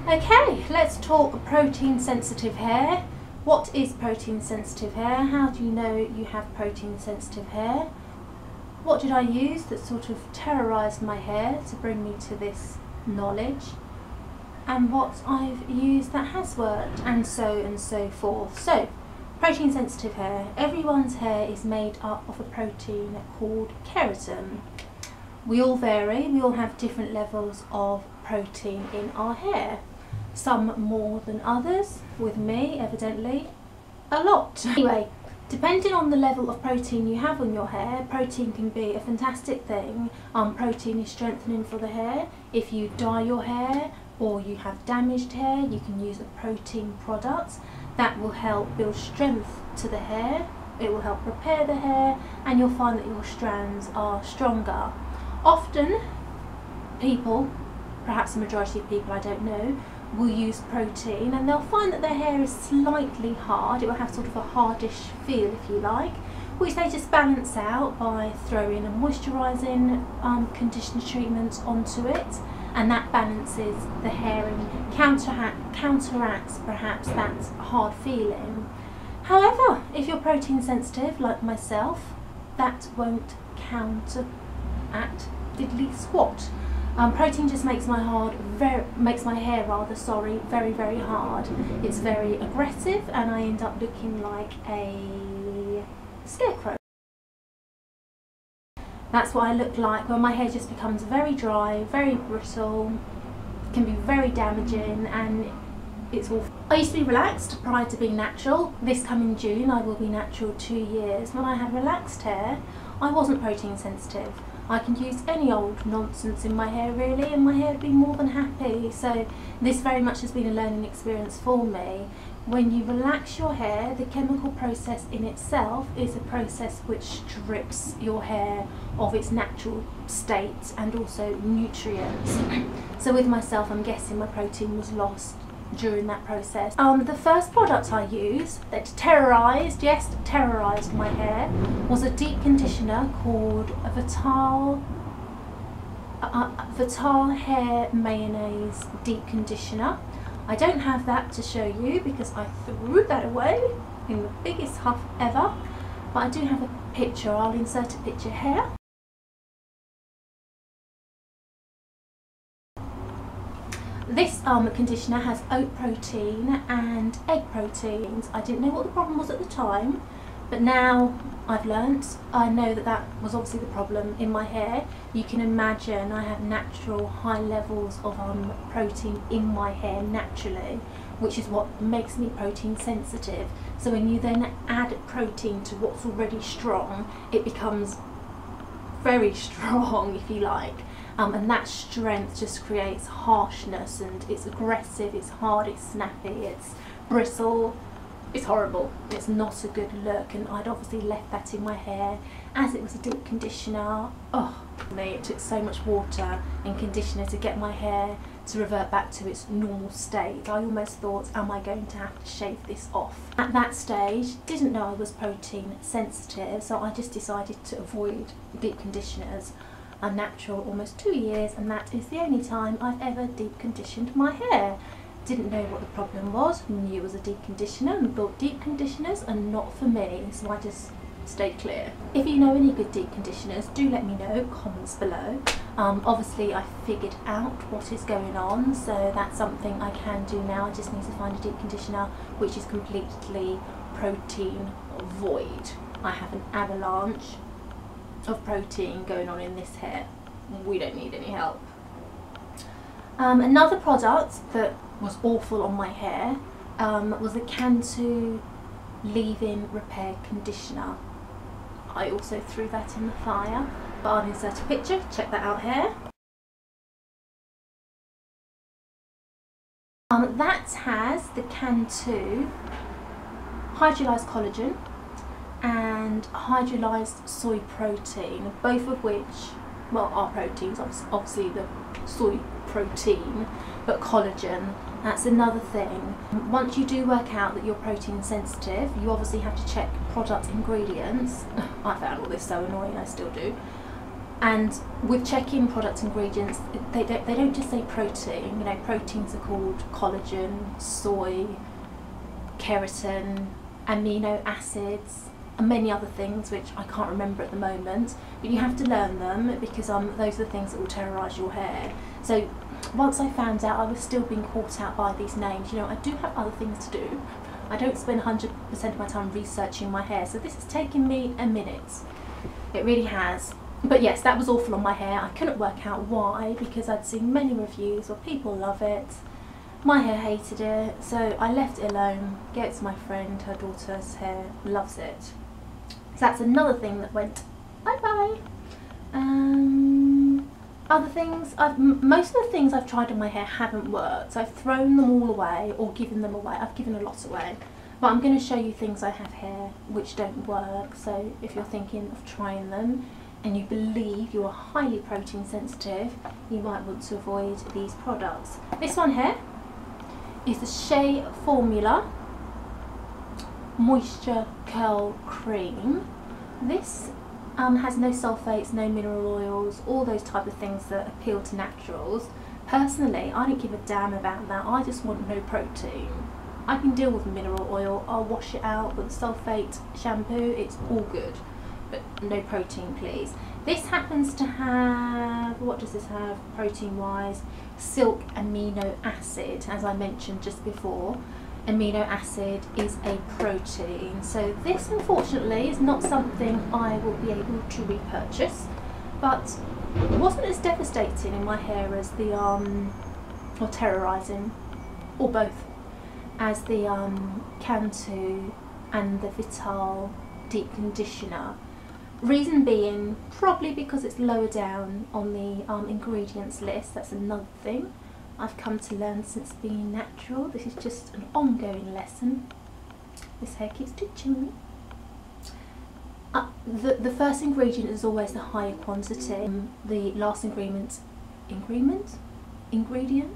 Okay, let's talk protein sensitive hair. What is protein sensitive hair? How do you know you have protein sensitive hair? What did I use that sort of terrorised my hair to bring me to this knowledge? And what I've used that has worked, and so forth. So, protein sensitive hair. Everyone's hair is made up of a protein called keratin. We all vary, we all have different levels of protein in our hair. Some more than others, with me evidently a lot. Anyway, depending on the level of protein you have on your hair, protein can be a fantastic thing. Protein is strengthening for the hair. If you dye your hair or you have damaged hair, you can use a protein product that will help build strength to the hair. It will help repair the hair and you'll find that your strands are stronger. Often people, perhaps the majority of people, I don't know, will use protein and they'll find that their hair is slightly hard. It will have sort of a hardish feel, if you like, which they just balance out by throwing a moisturising conditioner treatment onto it, and that balances the hair and counteracts perhaps that hard feeling. However, if you're protein sensitive like myself, that won't counteract diddly squat. Protein just makes my hair very, very hard. It's very aggressive and I end up looking like a scarecrow. That's what I look like when my hair just becomes very dry, very brittle, can be very damaging, and it's awful. I used to be relaxed prior to being natural. This coming June I will be natural 2 years. When I had relaxed hair, I wasn't protein sensitive. I can use any old nonsense in my hair really and my hair would be more than happy. So this very much has been a learning experience for me. When you relax your hair, the chemical process in itself is a process which strips your hair of its natural state and also nutrients. So with myself, I'm guessing my protein was lost during that process. The first product I used that terrorised my hair was a deep conditioner called Vital Hair Mayonnaise Deep Conditioner. I don't have that to show you because I threw that away in the biggest huff ever, but I do have a picture. I'll insert a picture here. This conditioner has oat protein and egg proteins. I didn't know what the problem was at the time, but now I've learnt. I know that that was obviously the problem in my hair. You can imagine I have natural high levels of protein in my hair naturally, which is what makes me protein sensitive. So when you then add protein to what's already strong, it becomes very strong, if you like. And that strength just creates harshness, and it's aggressive, it's hard, it's snappy, it's bristle, it's horrible. It's not a good look, and I'd obviously left that in my hair as it was a deep conditioner. Oh, it took so much water and conditioner to get my hair to revert back to its normal state. I almost thought, am I going to have to shave this off? At that stage, didn't know I was protein sensitive, so I just decided to avoid deep conditioners. I'm natural almost 2 years, and that is the only time I've ever deep conditioned my hair. Didn't know what the problem was, knew it was a deep conditioner and thought deep conditioners are not for me, so I just stayed clear. If you know any good deep conditioners, do let me know, comments below. Obviously I figured out what is going on, so that's something I can do now. I just need to find a deep conditioner which is completely protein void. I have an avalanche of protein going on in this hair. We don't need any help. Another product that was awful on my hair was a Cantu leave-in repair conditioner. I also threw that in the fire, but I'll insert a picture, check that out here. That has the Cantu hydrolyzed collagen and hydrolyzed soy protein, both of which, well, are proteins, obviously the soy protein, but collagen, that's another thing. Once you do work out that you're protein sensitive, you obviously have to check product ingredients. I found all this so annoying, I still do. And with checking product ingredients, they don't just say protein. You know, proteins are called collagen, soy, keratin, amino acids, and many other things which I can't remember at the moment, but you have to learn them because those are the things that will terrorise your hair. So once I found out I was still being caught out by these names, you know, I do have other things to do. I don't spend 100% of my time researching my hair, so this has taken me a minute. It really has. But yes, that was awful on my hair. I couldn't work out why, because I'd seen many reviews where people love it. My hair hated it, so I left it alone, gave it to my friend, her daughter's hair loves it. So that's another thing that went bye-bye. Other things, most of the things I've tried on my hair haven't worked, so I've thrown them all away or given them away. I've given a lot away. But I'm going to show you things I have here which don't work, so if you're thinking of trying them and you believe you are highly protein sensitive, you might want to avoid these products. This one here is the Shea Formula Moisture Curl Cream. This has no sulfates, no mineral oils, all those type of things that appeal to naturals. Personally, I don't give a damn about that. I just want no protein. I can deal with mineral oil, I'll wash it out with sulfate shampoo, it's all good, but no protein please. This happens to have, what does this have protein wise? Silk amino acid, as I mentioned just before. Amino acid is a protein, so this unfortunately is not something I will be able to repurchase, but it wasn't as devastating in my hair as the or terrorising, or both, as the Cantu and the Vital Deep Conditioner. Reason being, probably because it's lower down on the ingredients list. That's another thing I've come to learn since being natural. This is just an ongoing lesson. This hair keeps twitching me. The first ingredient is always the higher quantity. The last ingredient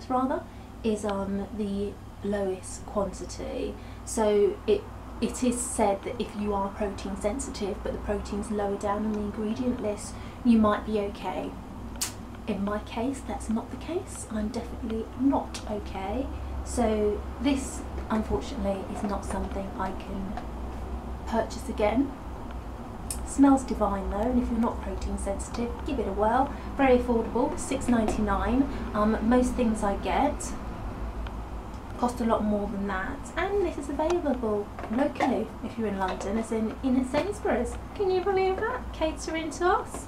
rather, is the lowest quantity. So it is said that if you are protein sensitive but the protein's lower down on the ingredient list, you might be okay. In my case, that's not the case. I'm definitely not okay. So this, unfortunately, is not something I can purchase again. Smells divine though, and if you're not protein sensitive, give it a whirl. Very affordable, $6.99. Most things I get cost a lot more than that, and this is available locally if you're in London, as in Sainsbury's. Can you believe that? Catering to us.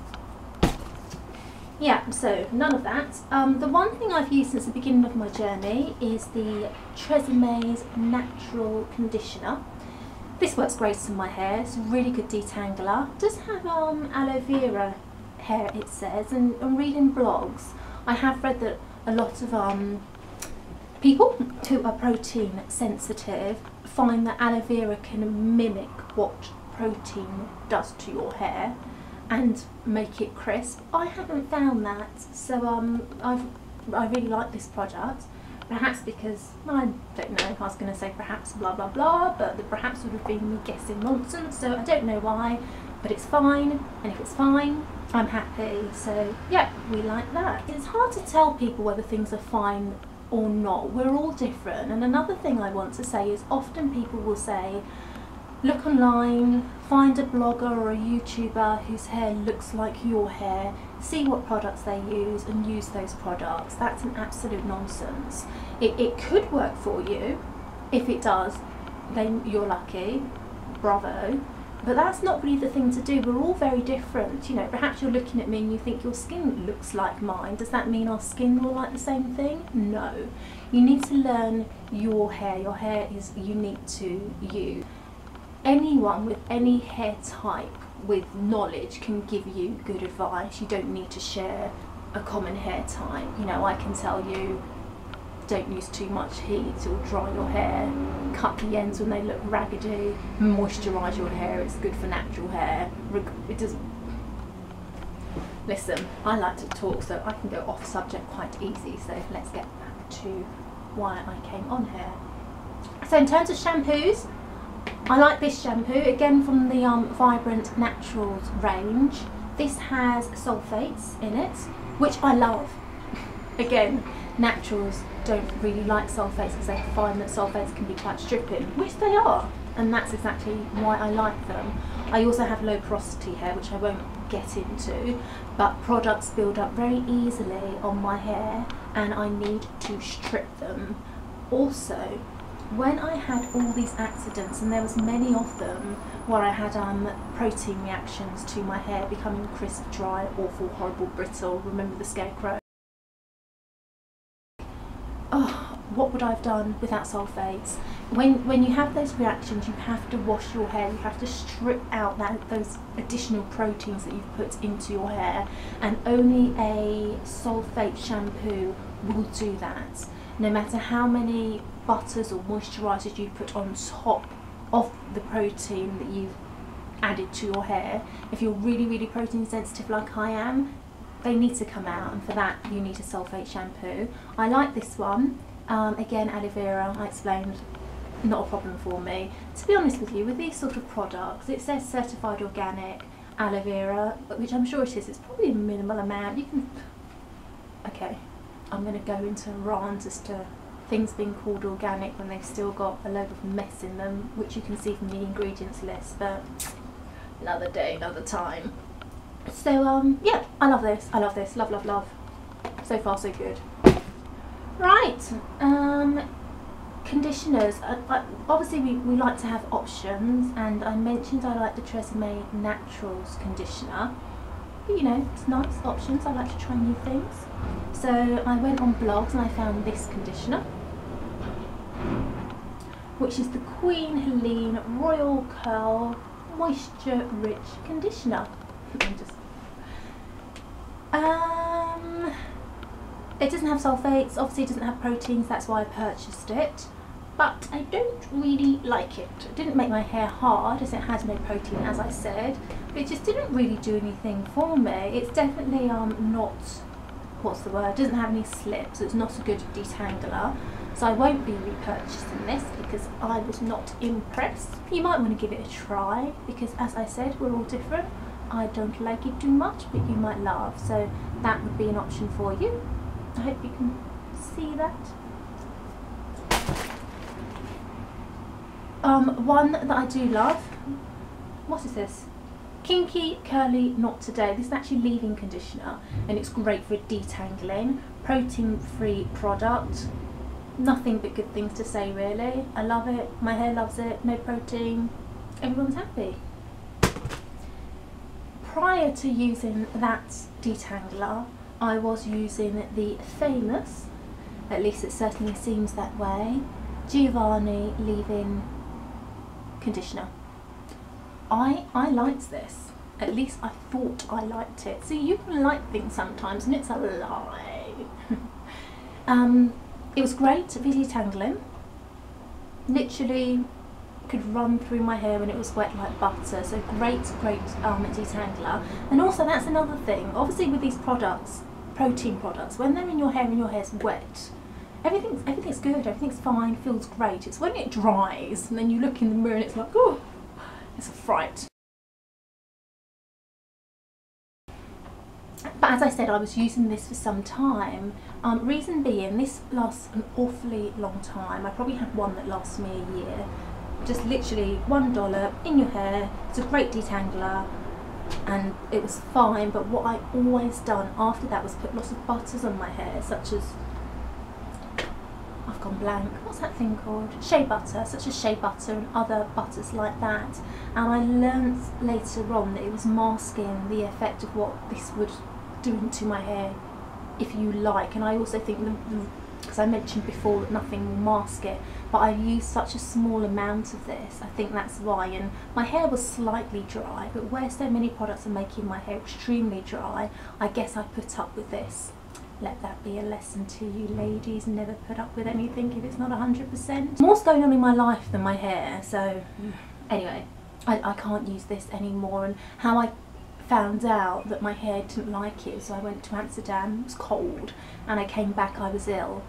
Yeah, so none of that. The one thing I've used since the beginning of my journey is the Tresemé's Natural Conditioner. This works great on my hair. It's a really good detangler. It does have aloe vera hair, it says, and reading blogs, I have read that a lot of people who are protein sensitive find that aloe vera can mimic what protein does to your hair and make it crisp. I haven't found that, so I really like this product. Perhaps because, I don't know, I was going to say perhaps blah blah blah, but the perhaps would have been me guessing nonsense, so I don't know why, but it's fine, and if it's fine, I'm happy. So yeah, we like that. It's hard to tell people whether things are fine or not. We're all different. And another thing I want to say is, often people will say, look online, find a blogger or a YouTuber whose hair looks like your hair, see what products they use and use those products. That's an absolute nonsense. It could work for you. If it does, then you're lucky, bravo. But that's not really the thing to do. We're all very different. You know, perhaps you're looking at me and you think your skin looks like mine. Does that mean our skin will like the same thing? No. You need to learn your hair. Your hair is unique to you. Anyone with any hair type with knowledge can give you good advice. You don't need to share a common hair type. You know, I can tell you, don't use too much heat, it'll dry your hair, cut the ends when they look raggedy, moisturise your hair, it's good for natural hair. It doesn't. Listen, I like to talk, so I can go off subject quite easy, so let's get back to why I came on here. So in terms of shampoos, I like this shampoo, again from the Vibrant Naturals range. This has sulfates in it, which I love. Again, naturals don't really like sulfates because they find that sulfates can be quite stripping, which they are, and that's exactly why I like them. I also have low porosity hair, which I won't get into, but products build up very easily on my hair and I need to strip them. Also, when I had all these accidents, and there was many of them, where I had protein reactions to my hair becoming crisp, dry, awful, horrible, brittle, remember the scarecrow? Oh, what would I have done without sulfates? When you have those reactions, you have to wash your hair, you have to strip out those additional proteins that you've put into your hair, and only a sulfate shampoo will do that. No matter how many butters or moisturizers you put on top of the protein that you've added to your hair, if you're really, really protein sensitive like I am, they need to come out, and for that you need a sulfate shampoo. I like this one. Again, aloe vera, I explained, not a problem for me. To be honest with you, with these sort of products, it says certified organic aloe vera, which I'm sure it is. It's probably a minimal amount. You can... Okay, I'm going to go into a rant as to things being called organic when they've still got a load of mess in them, which you can see from the ingredients list, but another day, another time. So yeah, I love this, love, love, love. So far so good. Right, conditioners. Obviously we like to have options, and I mentioned I like the Tresemme Naturals conditioner. But you know, it's nice options, I like to try new things. So I went on blogs and I found this conditioner, which is the Queen Helene Royal Curl Moisture Rich Conditioner. It doesn't have sulfates, obviously it doesn't have proteins, that's why I purchased it, but I don't really like it. It didn't make my hair hard as it has no protein, as I said, but it just didn't really do anything for me. It's definitely not, what's the word, it doesn't have any slips, so it's not a good detangler, so I won't be repurchasing this because I was not impressed. You might want to give it a try because, as I said, we're all different. I don't like it too much, but you might love, so that would be an option for you. I hope you can see that. One that I do love, what is this? Kinky-curly Not Today. This is actually leave-in conditioner and it's great for detangling. Protein-free product. Nothing but good things to say really. I love it, my hair loves it, no protein, everyone's happy. Prior to using that detangler, I was using the famous, at least it certainly seems that way, Giovanni leave-in conditioner. I liked this, at least I thought I liked it. See, you can like things sometimes and it's a lie. It was great for detangling, literally could run through my hair when it was wet like butter, so great detangler. And also that's another thing, obviously with these products, protein products, when they're in your hair and your hair's wet, everything's good, everything's fine, feels great. It's when it dries and then you look in the mirror and it's like, oh, it's a fright. But as I said, I was using this for some time. Reason being, this lasts an awfully long time. I probably had one that lasts me a year. Just literally $1 in your hair. It's a great detangler and it was fine, but what I always done after that was put lots of butters on my hair, such as, I've gone blank, what's that thing called? Shea Butter, such as Shea Butter and other butters like that. And I learned later on that it was masking the effect of what this would do to my hair, if you like. And I also think, because I mentioned before that nothing will mask it, but I used such a small amount of this, I think that's why. And my hair was slightly dry, but where so many products are making my hair extremely dry, I guess I put up with this. Let that be a lesson to you ladies, never put up with anything if it's not 100%. More's going on in my life than my hair, so anyway, I can't use this anymore. And how I found out that my hair didn't like it, so I went to Amsterdam, it was cold, and I came back, I was ill.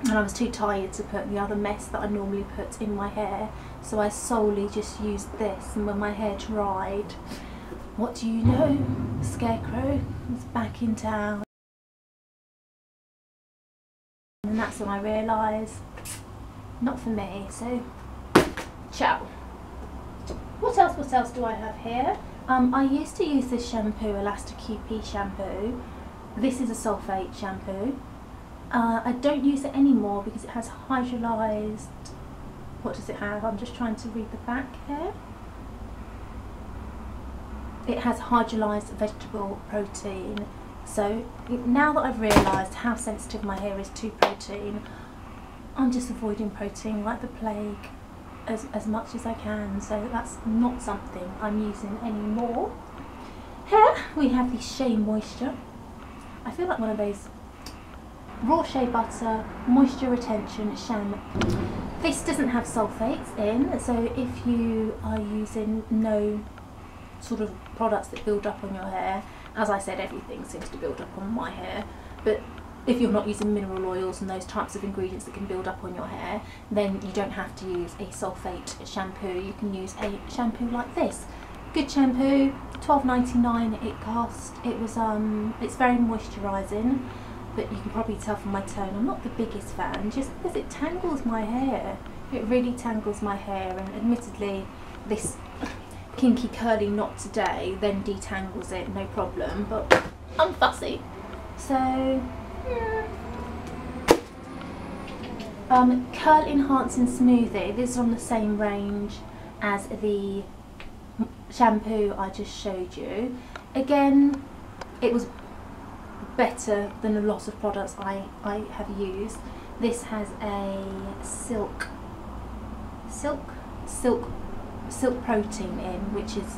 And I was too tired to put the other mess that I normally put in my hair, so I solely just used this, and when my hair dried, what do you know? The Scarecrow is back in town. And that's when I realised, not for me, so ciao. What else do I have here? I used to use this shampoo, Elastic QP shampoo. This is a sulphate shampoo. I don't use it anymore because it has hydrolyzed, what does it have? I'm just trying to read the back here. It has hydrolyzed vegetable protein. So now that I've realised how sensitive my hair is to protein, I'm just avoiding protein like the plague as much as I can. So that's not something I'm using anymore. Here we have the Shea Moisture. I feel like one of those raw Shea Butter moisture retention shampoo. This doesn't have sulfates in, so if you are using no sort of products that build up on your hair, as I said, everything seems to build up on my hair, but if you're not using mineral oils and those types of ingredients that can build up on your hair, then you don't have to use a sulfate shampoo. You can use a shampoo like this. Good shampoo, $12.99 it cost. It was it's very moisturising, but you can probably tell from my tone I'm not the biggest fan, just because it tangles my hair. It really tangles my hair, and admittedly this Kinky-curly not today then detangles it, no problem, but I'm fussy. So yeah. Curl Enhancing Smoothie. This is on the same range as the shampoo I just showed you. Again, it was better than a lot of products I have used. This has a silk protein in, which is,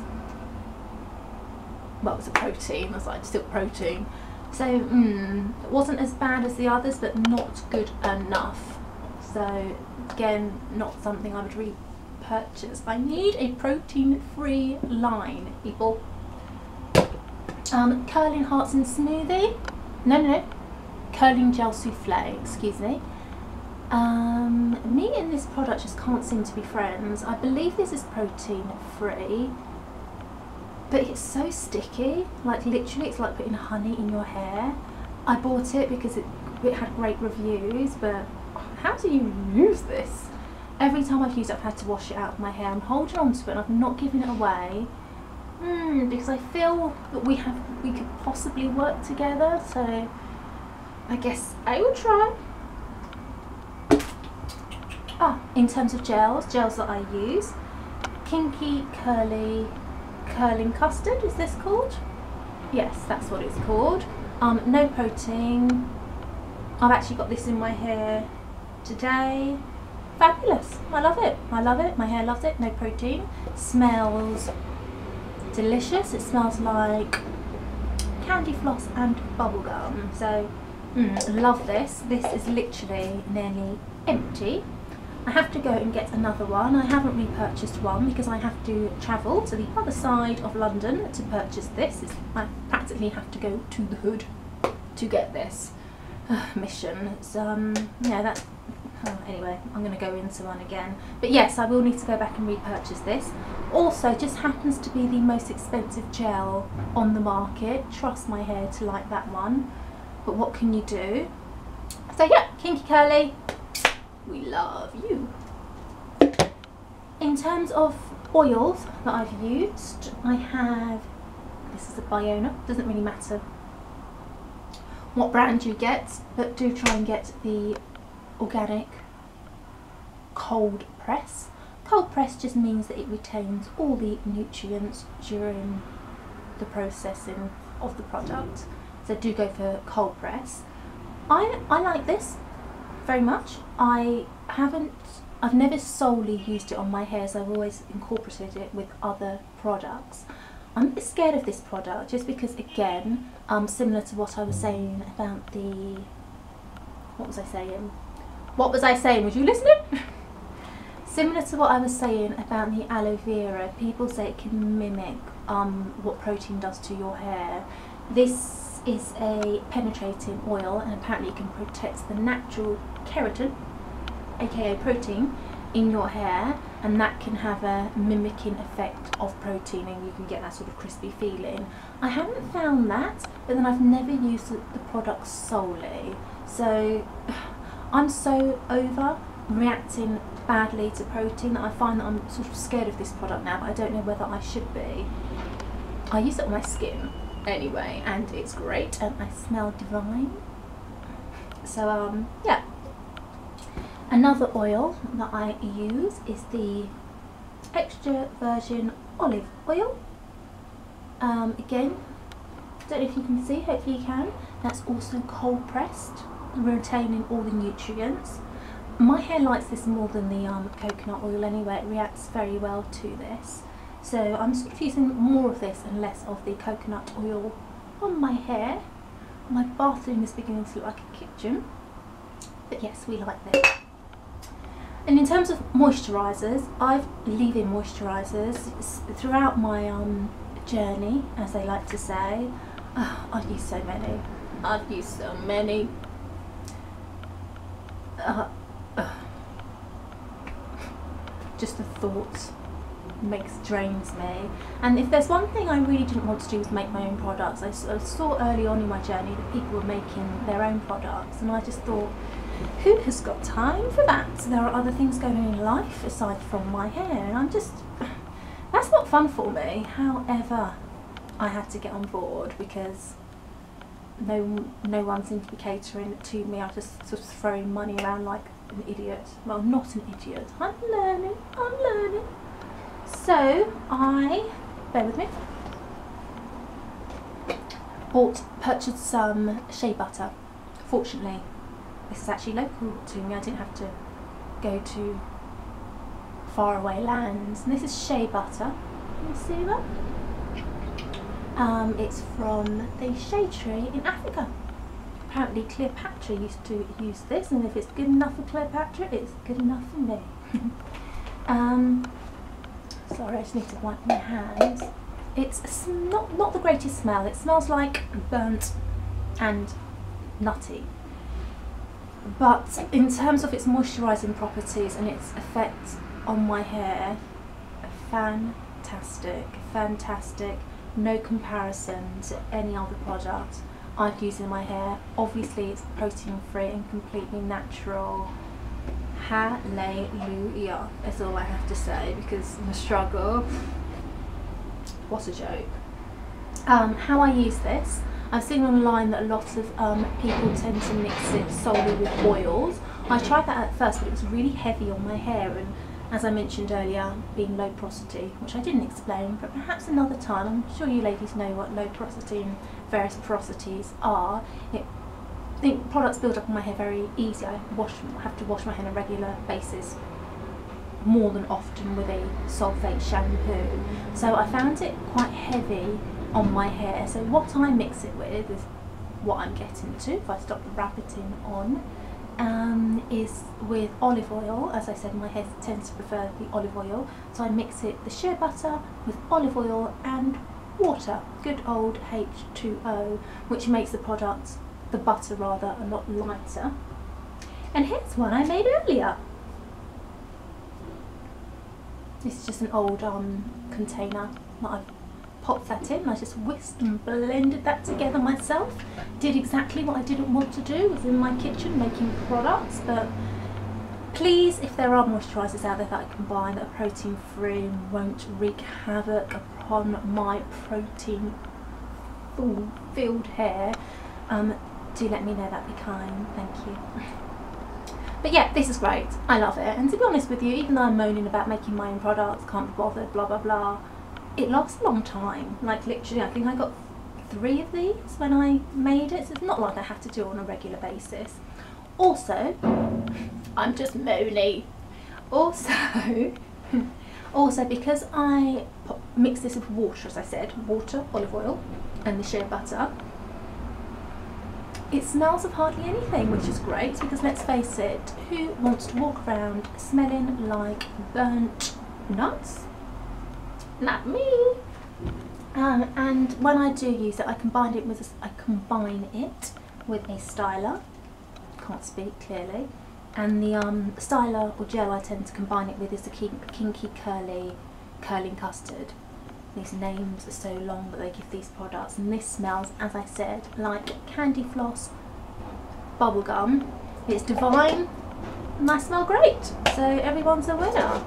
well, it's a protein, it's like silk protein. So it wasn't as bad as the others, but not good enough. So again, not something I would repurchase. I need a protein-free line, people. Curl Enhancing Smoothie. No. Curling Gel Souffle, excuse me. Me and this product just can't seem to be friends. I believe this is protein-free, but it's so sticky. Like literally, it's like putting honey in your hair. I bought it because it had great reviews, but how do you use this? Every time I've used it, I've had to wash it out of my hair. I'm holding on to it and I'm not giving it away. Because I feel that we could possibly work together, so I guess I will try. In terms of gels that I use, Kinky-curly Curling Custard, is this called? Yes, that's what it's called. No protein. I've actually got this in my hair today. Fabulous. I love it. I love it. My hair loves it. No protein. Smells delicious. It smells like candy floss and bubblegum. So, love this. This is literally nearly empty. I have to go and get another one. I haven't repurchased one because I have to travel to the other side of London to purchase this. I practically have to go to the hood to get this mission. It's, yeah, that's... anyway, I'm going to go into one again. But yes, I will need to go back and repurchase this. Also, just happens to be the most expensive gel on the market. Trust my hair to like that one. But what can you do? So yeah, Kinky-curly, we love you. In terms of oils that I've used, I have, this is a Biona, doesn't really matter what brand you get, but do try and get the organic cold press. Cold press just means that it retains all the nutrients during the processing of the product, so do go for cold press. I like this very much. I've never solely used it on my hair, so I've always incorporated it with other products. I'm a bit scared of this product just because, again, similar to what I was saying about the, what was I saying? Was you listening? Similar to what I was saying about the aloe vera, people say it can mimic what protein does to your hair. This is a penetrating oil, and apparently it can protect the natural keratin, aka protein, in your hair. and that can have a mimicking effect of protein, and you can get that sort of crispy feeling. I haven't found that, but then I've never used the product solely, so I'm so over reacting badly to protein that I find that I'm sort of scared of this product now, but I don't know whether I should be. I use it on my skin anyway, and it's great, and I smell divine. So yeah. Another oil that I use is the extra virgin olive oil. Again, don't know if you can see, hopefully you can. That's also cold pressed, retaining all the nutrients. My hair likes this more than the coconut oil anyway, it reacts very well to this. So I'm sort of using more of this and less of the coconut oil on my hair. My bathroom is beginning to look like a kitchen, but yes, we like this. And in terms of moisturisers, I've leave-in moisturisers throughout my journey, as they like to say. Oh, I've used so many. I've used so many. Just the thought drains me. And if there's one thing I really didn't want to do was make my own products. I saw early on in my journey that people were making their own products, and I just thought, who has got time for that? There are other things going on in life aside from my hair, and that's not fun for me. However, I had to get on board because no one seemed to be catering to me. I was just sort of throwing money around like an idiot. Well, not an idiot. I'm learning. So bear with me, purchased some Shea Butter. Fortunately, this is actually local to me. I didn't have to go to faraway lands. And this is Shea Butter. Can you see that? It's from the shea tree in Africa. Apparently Cleopatra used to use this, and if it's good enough for Cleopatra, it's good enough for me. Sorry, I just need to wipe my hands. It's not the greatest smell. It smells like burnt and nutty. But in terms of its moisturising properties and its effect on my hair, fantastic, no comparison to any other product I've used in my hair. Obviously it's protein free and completely natural. Hallelujah, that's all I have to say, because the struggle, what a joke. How I use this, I've seen online that a lot of people tend to mix it solely with oils. I tried that at first, but it was really heavy on my hair, and as I mentioned earlier, being low porosity, which I didn't explain, but perhaps another time. I'm sure you ladies know what low porosity and various porosities are. I think products build up on my hair very easy. I have to wash my hair on a regular basis, more than often, with a sulfate shampoo. So I found it quite heavy on my hair. So what I mix it with is what I'm getting to, if I stop rabbiting on, is with olive oil. As I said, my hair tends to prefer the olive oil, so I mix it, the shea butter, with olive oil and water, good old H2O, which makes the butter rather, a lot lighter. And here's one I made earlier. This is just an old container that I've popped that in. I just whisked and blended that together myself. Did exactly what I didn't want to do, was in my kitchen making products. But please, if there are moisturisers out there that I can buy that are protein free and won't wreak havoc upon my protein filled hair, do let me know, that'd be kind, thank you. But yeah, this is great, I love it, and to be honest with you, even though I'm moaning about making my own products, can't be bothered, blah blah blah, it lasts a long time. Like literally, I think I got 3 of these when I made it, so it's not like I have to do it on a regular basis. Also, I'm just moany. Also, because I mix this with water, as I said, water, olive oil, and the shea butter, it smells of hardly anything, which is great, because let's face it, who wants to walk around smelling like burnt nuts? Not me. And when I do use it, I combine it with a styler. Can't speak clearly. And the styler or gel I tend to combine it with is the Kinky-curly curling custard. These names are so long that they give these products, and this smells, as I said, like candy floss bubblegum. It's divine and I smell great, so everyone's a winner.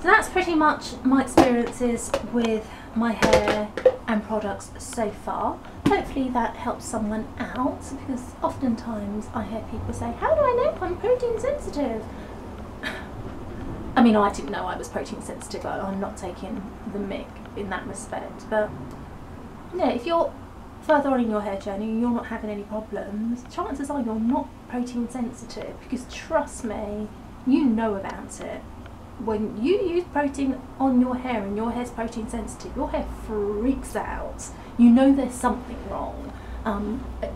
So that's pretty much my experiences with my hair and products so far. Hopefully that helps someone out, because oftentimes I hear people say, how do I know if I'm protein sensitive? I mean, I didn't know I was protein sensitive. I'm not taking the mick in that respect, but yeah, if you're further on in your hair journey and you're not having any problems, chances are you're not protein sensitive, because trust me, you know about it. When you use protein on your hair and your hair's protein sensitive, your hair freaks out. You know there's something wrong.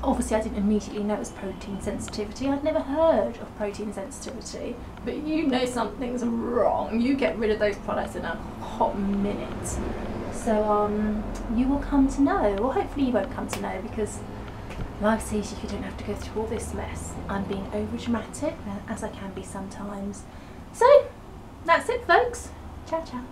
Obviously I didn't immediately know it was protein sensitivity. I'd never heard of protein sensitivity, but you know something's wrong. You get rid of those products in a hot minute. So you will come to know, or hopefully you won't come to know, because life's easy if you don't have to go through all this mess. I'm being over dramatic, as I can be sometimes. So that's it, folks. Ciao, ciao.